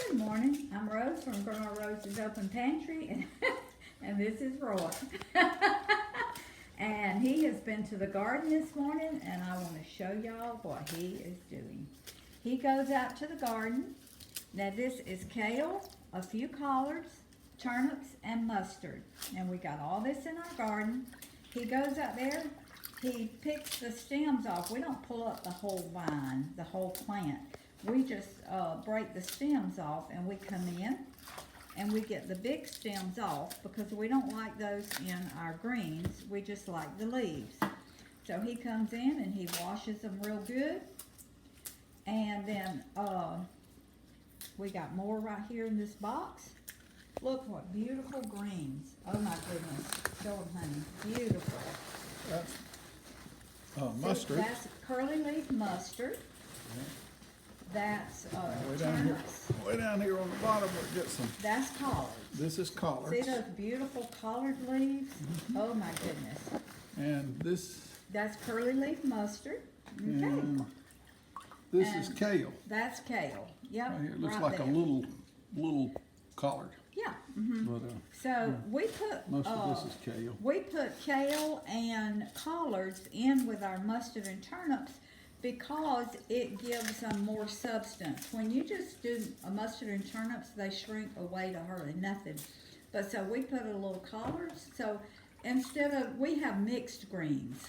Good morning. I'm Rose from Grandma Rose's Open Pantry, and this is Roy. And he has been to the garden this morning, and I want to show y'all what he is doing. He goes out to the garden. Now this is kale, a few collards, turnips, and mustard. And we got all this in our garden. He goes out there, he picks the stems off. We don't pull up the whole vine, the whole plant. We just break the stems off, and we come in and we get the big stems off because we don't like those in our greens. We just like the leaves. So he comes in and he washes them real good. And then we got more right here in this box. Look what beautiful greens. Oh my goodness. Show them, honey. Beautiful. That's mustard. That's curly leaf mustard. Yeah. That's Way down here, turnips. way down here on the bottom, we'll get some. That's collards. This is See collards, those beautiful collard leaves? Oh my goodness. and this, That's curly leaf mustard. Okay. and this is And kale. That's kale. Yep. Right here, it looks right like there. a little collard, Yeah. but So we put most of this is kale. we put kale and collards in with our mustard and turnips because it gives them more substance. When you just do a mustard and turnips, they shrink away to hardly nothing. But so we put a little collards. So instead of, we have mixed greens.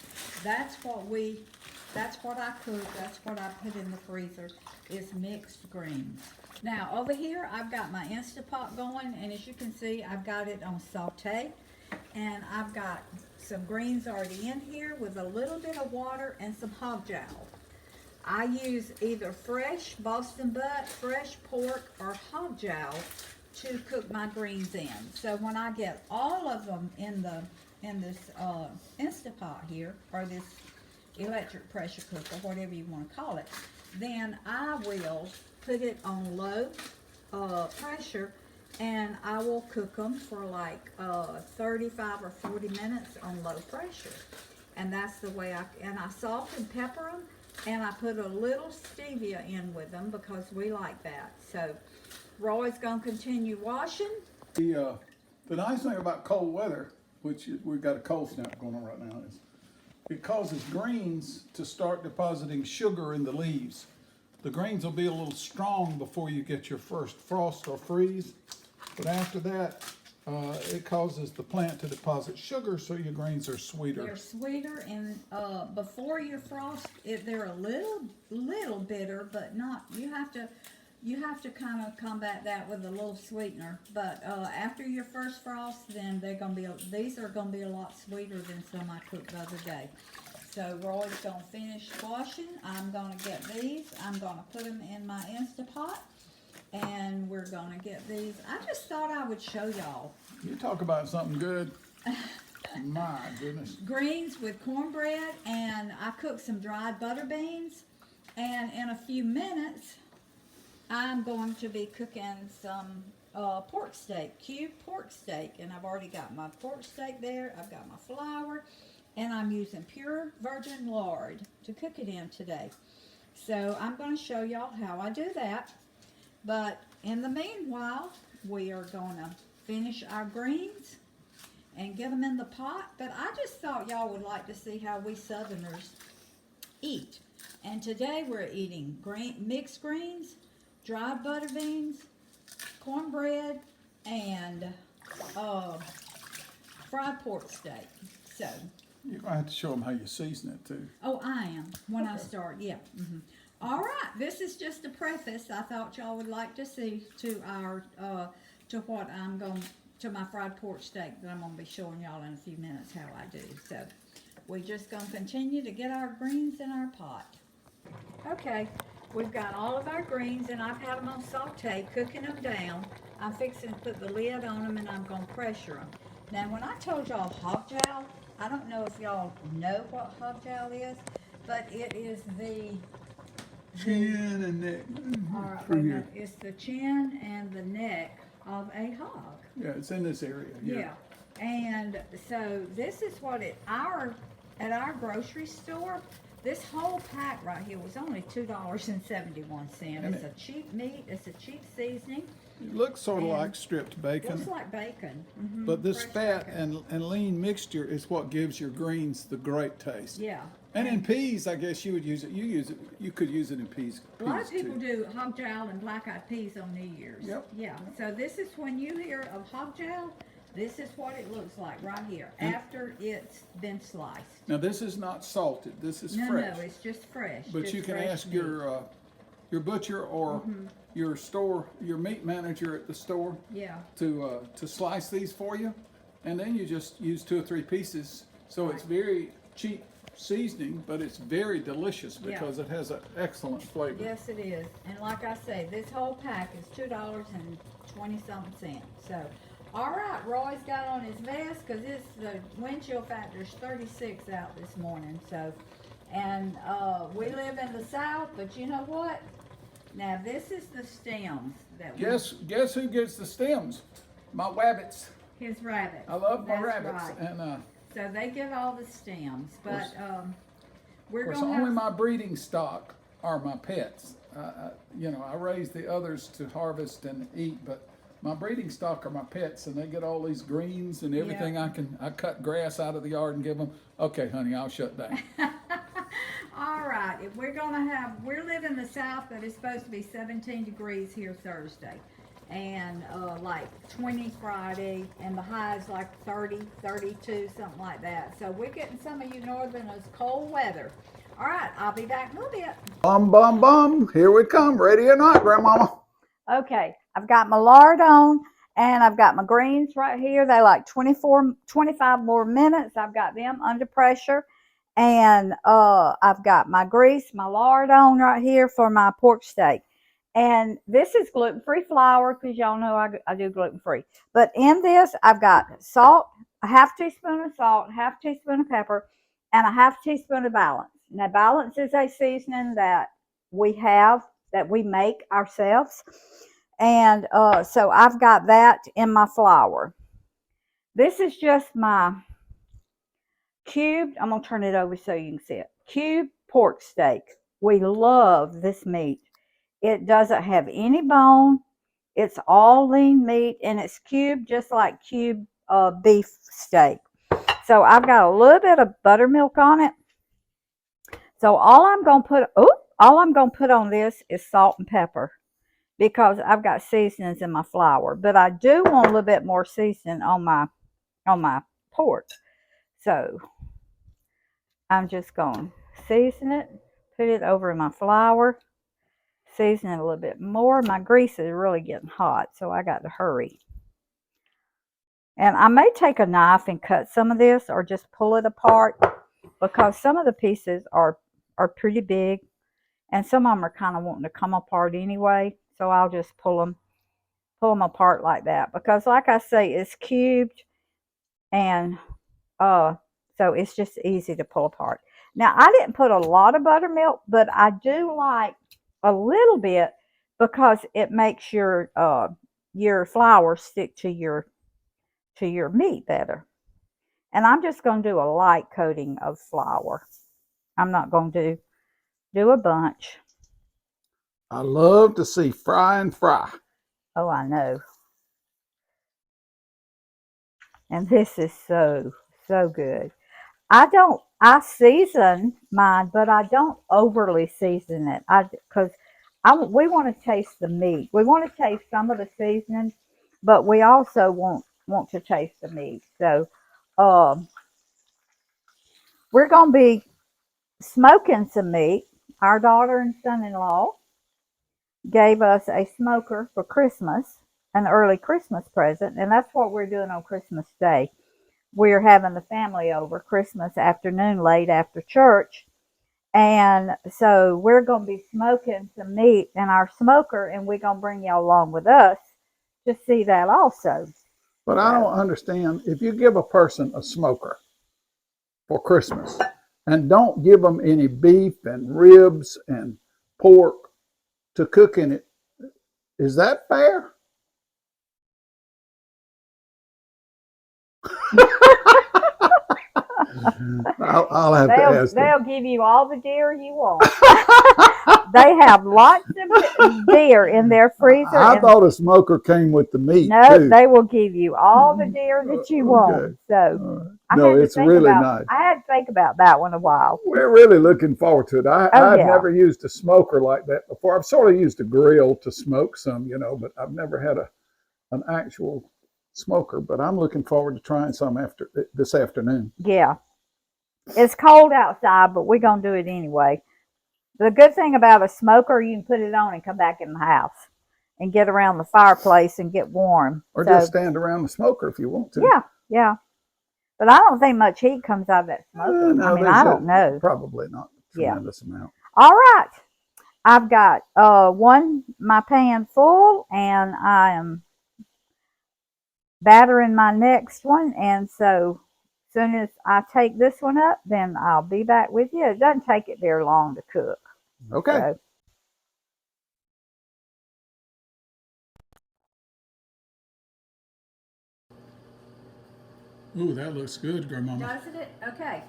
That's what I cook. That's what I put in the freezer is mixed greens. Now over here, I've got my Instapot going, and as you can see, I've got it on saute. And I've got some greens already in here with a little bit of water and some hog jowl. I use either fresh Boston butt, fresh pork, or hog jowl to cook my greens in. So when I get all of them in this Instapot here, or this electric pressure cooker, whatever you want to call it, then I will put it on low pressure, and I will cook them for like 35 or 40 minutes on low pressure. And that's the way I salt and pepper them, and I put a little stevia in with them because we like that. So Roy's gonna continue washing. The nice thing about cold weather, which we've got a cold snap going on right now, is it causes greens to start depositing sugar in the leaves. The greens will be a little strong before you get your first frost or freeze, but after that, it causes the plant to deposit sugar, so your greens are sweeter. They're sweeter, and before your frost, they're a little bitter, but not. You have to kind of combat that with a little sweetener. But after your first frost, then these are gonna be a lot sweeter than some I cooked the other day. So Roy's gonna finish washing. I'm gonna get these. I'm gonna put them in my Instapot. And we're gonna get these. I just thought I would show y'all. You talk about something good. My goodness. Greens with cornbread, and I cooked some dried butter beans. And in a few minutes, I'm going to be cooking some pork steak, cube pork steak. And I've already got my pork steak there. I've got my flour, and I'm using pure virgin lard to cook it in today. So I'm going to show y'all how I do that. But in the meanwhile, we are going to finish our greens and get them in the pot. But I just thought y'all would like to see how we Southerners eat. And today we're eating mixed greens, dried butter beans, cornbread, and fried pork steak. So You're gonna have to show them how you season it too. oh, I am when I start. Yeah. All right. This is just a preface. I thought y'all would like to see to our to what I'm going to my fried pork steak that I'm gonna be showing y'all in a few minutes how I do. So we're just gonna continue to get our greens in our pot. Okay. we've got all of our greens, and I've had them on saute, cooking them down. I'm fixing to put the lid on them, and I'm gonna pressure them. Now, when I told y'all hog jowl, I don't know if y'all know what hog jowl is, but it is the Chin and neck. all right, Through wait a here. minute. It's the chin and the neck of a hog. Yeah, it's in this area. Yeah. And so this is what at our grocery store, this whole pack right here was only $2.71. And It's a cheap meat, it's a cheap seasoning. It looks sort of And like stripped bacon. Looks like bacon. But this fresh fat bacon. and lean mixture is what gives your greens the great taste. Yeah. And in peas, I guess you would use it. You could use it in peas. A lot of peas, people too. do hog jowl and black-eyed peas on New Year's. Yep. Yeah. So this is when you hear of hog jowl, this is what it looks like right here after it's been sliced. Now this is not salted. This is No, fresh. no, it's just fresh. But just you can fresh ask meat. your butcher or your meat manager at the store Yeah. to slice these for you, and then you just use 2 or 3 pieces. So it's very cheap seasoning, but it's very delicious because it has an excellent flavor. Yes, it is. And like I say, this whole pack is $2.20-something. So, all right, Roy's got on his vest because the wind chill factor is 36 out this morning. So, and we live in the South, but you know what? Now this is the stems that Guess who gets the stems? My wabbits. his rabbits. I love my That's rabbits, right. and So they get all the stems, but we're of course, gonna only have. my breeding stock are my pets. I raise the others to harvest and eat, but my breeding stock are my pets, and they get all these greens and everything. I cut grass out of the yard and give them. Okay, honey, I'll shut down. All right, if we're live in the South, but it's supposed to be 17 degrees here Thursday, and like 20 Friday, and the high is like 30, 32, something like that. So we're getting some of you northerners cold weather. All right, I'll be back in a little bit. Bum, bum, bum. Here we come. Ready or not, Grandmama? Okay, I've got my lard on, and I've got my greens right here. They like 25 more minutes. I've got them under pressure. And I've got my grease, my lard on right here for my pork steak. And this is gluten-free flour because y'all know I do gluten-free. But in this, I've got salt, a half teaspoon of salt, half teaspoon of pepper, and a half teaspoon of Balance. Now, Balance is a seasoning that we make ourselves. And so I've got that in my flour. This is just my cubed, I'm going to turn it over so you can see it. Cubed pork steak. We love this meat. It doesn't have any bone. It's all lean meat, and it's cubed just like cubed beef steak. So I've got a little bit of buttermilk on it. So all I'm going to put on this is salt and pepper because I've got seasonings in my flour. But I do want a little bit more seasoning on my pork. So I'm just going to season it, put it over in my flour, season it a little bit more. My grease is really getting hot, so I got to hurry. And I may take a knife and cut some of this or just pull it apart because some of the pieces are pretty big and some of them are kind of wanting to come apart anyway. So I'll just pull them apart like that because like I say, it's cubed and so it's just easy to pull apart. Now, I didn't put a lot of buttermilk, but I do like a little bit because it makes your flour stick to your meat better. And I'm just going to do a light coating of flour. I'm not going to do a bunch. I love to see fry and fry. Oh, I know. And this is so good. I season mine, but I don't overly season it. Because we want to taste the meat. We want to taste some of the seasoning, but we also want to taste the meat. So, we're going to be smoking some meat. Our daughter and son-in-law gave us a smoker for Christmas, an early Christmas present, and that's what we're doing on Christmas Day. We're having the family over Christmas afternoon, late after church, And so we're going to be smoking some meat in our smoker, and we're going to bring y'all along with us to see that also. But I don't understand, if you give a person a smoker for Christmas and don't give them any beef and ribs and pork to cook in it, is that fair? I'll have to ask them. They'll give you all the deer you want. They have lots of deer in their freezer. I thought a smoker came with the meat. No, too. they will give you all the deer that you want. So no, it's really nice. I had to think about that one a while. We're really looking forward to it. I've never used a smoker like that before. I've sort of used a grill to smoke some, but I've never had an actual smoker. But I'm looking forward to trying some this afternoon. Yeah. It's cold outside, but we're going to do it anyway. The good thing about a smoker, you can put it on and come back in the house and get around the fireplace and get warm. Or just stand around the smoker if you want to. Yeah, yeah. But I don't think much heat comes out of that smoker. No, I don't know. Probably not a tremendous amount. All right. I've got my pan full, and I am battering my next one. And so as soon as I take this one up, then I'll be back with you. It doesn't take it very long to cook. Okay. Ooh, that looks good, Grandmama. Doesn't it? Okay.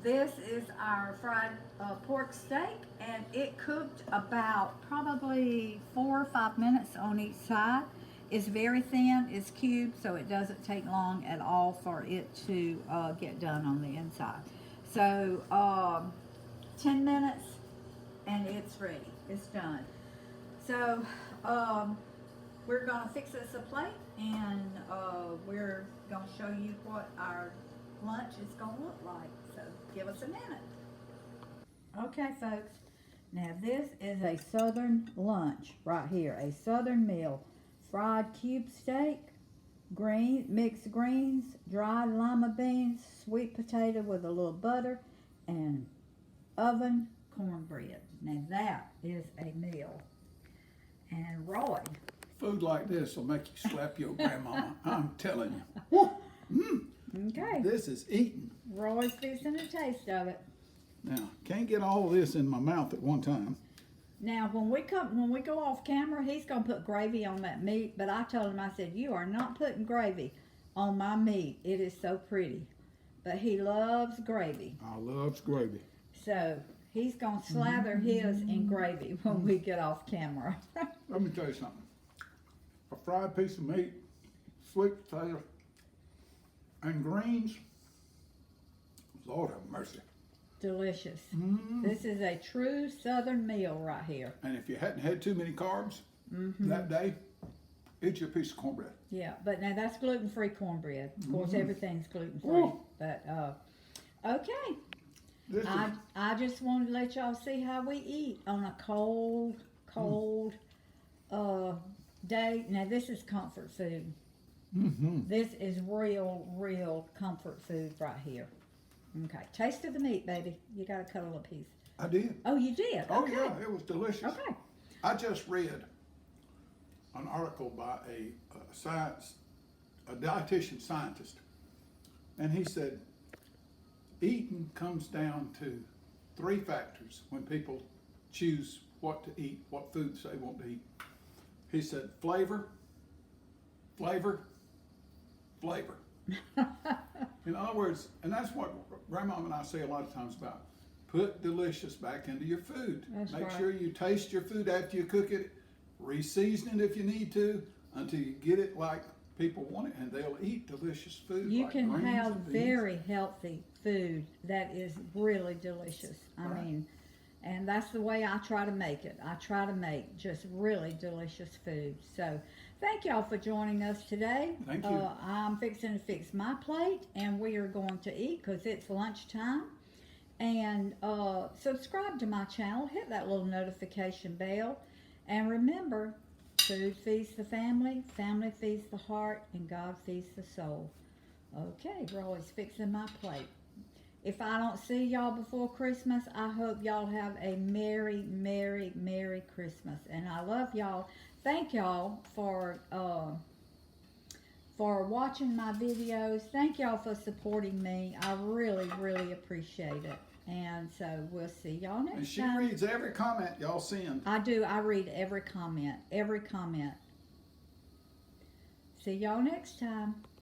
This is our fried pork steak, and it cooked about probably 4 or 5 minutes on each side. It's very thin, it's cubed, so it doesn't take long at all for it to get done on the inside. So 10 minutes and it's ready, it's done. So we're gonna fix us a plate, and we're gonna show you what our lunch is gonna look like. So give us a minute. Okay, folks, now this is a southern lunch right here, a southern meal. Fried cube steak, mixed greens, dried lima beans, sweet potato with a little butter, and oven cornbread. Now that is a meal. And Roy. Food like this will make you slap your grandmama. I'm telling you. Okay. This is eating. Roy's fixing a taste of it. Now, can't get all this in my mouth at one time. Now, when we go off camera, he's gonna put gravy on that meat. But I told him, I said, you are not putting gravy on my meat. It is so pretty. But he loves gravy. I loves gravy. So he's gonna slather his in gravy when we get off camera. Let me tell you something. A fried piece of meat, sweet potato, and greens. Lord have mercy. Delicious. This is a true southern meal right here. And if you hadn't had too many carbs that day, eat your piece of cornbread. Yeah, but now that's gluten-free cornbread. Of course, everything's gluten-free. But okay. I just wanted to let y'all see how we eat on a cold day. Now this is comfort food. This is real comfort food right here. Okay, taste of the meat, baby. You got to cut a little piece. I did. Oh, you did? Oh, okay. yeah, it was delicious. Okay. I just read an article by a dietitian scientist, and he said eating comes down to 3 factors when people choose what to eat, what foods they want to eat. He said flavor. In other words, and that's what Grandma and I say a lot of times about put delicious back into your food. Make sure you taste your food after you cook it, re-season it if you need to, until you get it like people want it, and they'll eat delicious food. You like can greens have and beans. very healthy food that is really delicious. I mean, and that's the way I try to make it. I try to make just really delicious food. So thank y'all for joining us today. Thank you. I'm fixing to fix my plate, and we are going to eat because it's lunchtime. And subscribe to my channel. Hit that little notification bell. And remember, food feeds the family, family feeds the heart, and God feeds the soul. Okay, Roy's fixing my plate. if I don't see y'all before Christmas, I hope y'all have a merry, merry, merry Christmas. And I love y'all. Thank y'all for watching my videos. Thank y'all for supporting me. I really, really appreciate it. And so we'll see y'all And next she time. reads every comment y'all send. I do. I read every comment. Every comment. See y'all next time.